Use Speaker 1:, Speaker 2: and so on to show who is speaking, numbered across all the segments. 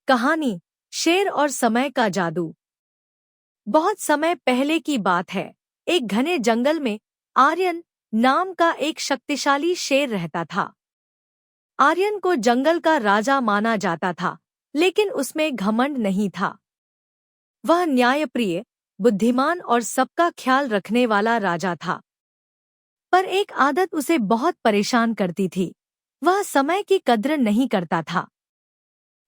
Speaker 1: कहानी शेर और समय का जादू। बहुत समय पहले की बात है। एक घने जंगल में आर्यन नाम का एक शक्तिशाली शेर रहता था। आर्यन को जंगल का राजा माना जाता था, लेकिन उसमें घमंड नहीं था। वह न्यायप्रिय, बुद्धिमान और सबका ख्याल रखने वाला राजा था। पर एक आदत उसे बहुत परेशान करती थी। वह समय की कद्र नहीं करता था।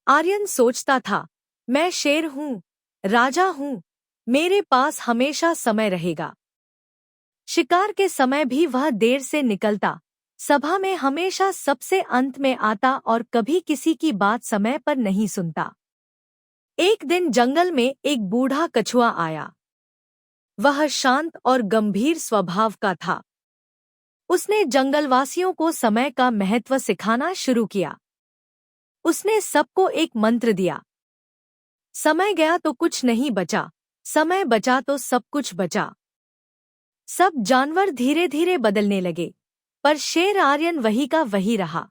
Speaker 1: आर्यन सोचता था, मैं शेर हूँ, राजा हूँ, मेरे पास हमेशा समय रहेगा। शिकार के समय भी वह देर से निकलता, सभा में हमेशा सबसे अंत में आता और कभी किसी की बात समय पर नहीं सुनता। एक दिन जंगल में एक बूढ़ा कछुआ आया। वह शांत और गंभीर स्वभाव का था। उसने जंगलवासियों को समय का महत्व सिखाना शुरू किया। उसने सबको एक मंत्र दिया, समय गया तो कुछ नहीं बचा, समय बचा तो सब कुछ बचा। सब जानवर धीरे धीरे बदलने लगे, पर शेर आर्यन वही का वही रहा।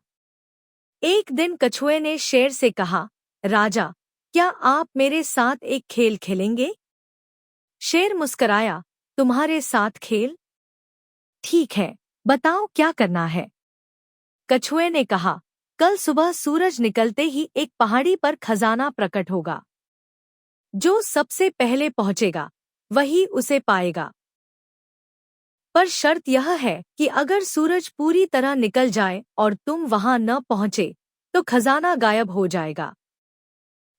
Speaker 1: एक दिन कछुए ने शेर से कहा, राजा, क्या आप मेरे साथ एक खेल खेलेंगे? शेर मुस्कराया, तुम्हारे साथ खेल? ठीक है, बताओ क्या करना है। कछुए ने कहा, कल सुबह सूरज निकलते ही एक पहाड़ी पर खजाना प्रकट होगा। जो सबसे पहले पहुंचेगा वही उसे पाएगा। पर शर्त यह है कि अगर सूरज पूरी तरह निकल जाए और तुम वहां न पहुंचे तो खजाना गायब हो जाएगा।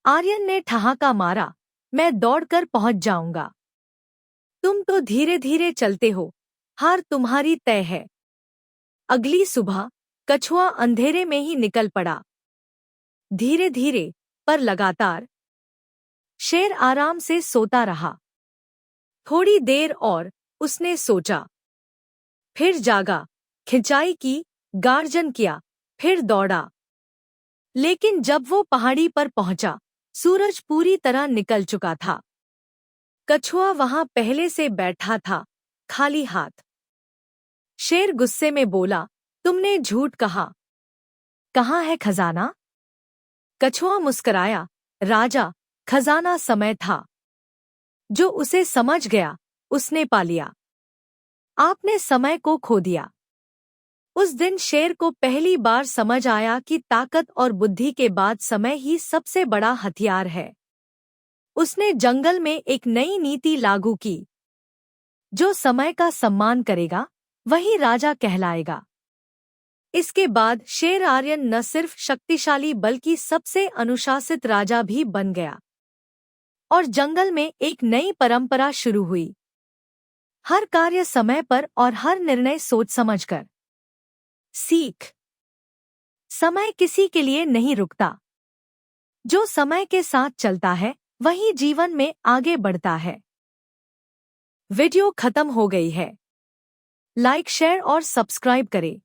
Speaker 1: आर्यन ने ठहाका मारा, मैं दौड़कर पहुंच जाऊंगा। तुम तो धीरे धीरे चलते हो, हार तुम्हारी तय है। अगली सुबह कछुआ अंधेरे में ही निकल पड़ा। धीरे धीरे पर लगातार। शेर आराम से सोता रहा। थोड़ी देर और उसने सोचा, फिर जागा, खिंचाई की, गार्जन किया, फिर दौड़ा। लेकिन जब वो पहाड़ी पर पहुंचा, सूरज पूरी तरह निकल चुका था। कछुआ वहां पहले से बैठा था, खाली हाथ। शेर गुस्से में बोला, तुमने झूठ कहा। कहाँ है खजाना? कछुआ मुस्कराया, राजा, खजाना समय था। जो उसे समझ गया उसने पा लिया। आपने समय को खो दिया। उस दिन शेर को पहली बार समझ आया कि ताकत और बुद्धि के बाद समय ही सबसे बड़ा हथियार है। उसने जंगल में एक नई नीति लागू की, जो समय का सम्मान करेगा वही राजा कहलाएगा। इसके बाद शेर आर्यन न सिर्फ शक्तिशाली बल्कि सबसे अनुशासित राजा भी बन गया। और जंगल में एक नई परंपरा शुरू हुई, हर कार्य समय पर और हर निर्णय सोच समझकर। सीख, समय किसी के लिए नहीं रुकता। जो समय के साथ चलता है वही जीवन में आगे बढ़ता है। वीडियो खत्म हो गई है। लाइक, शेयर और सब्सक्राइब करें।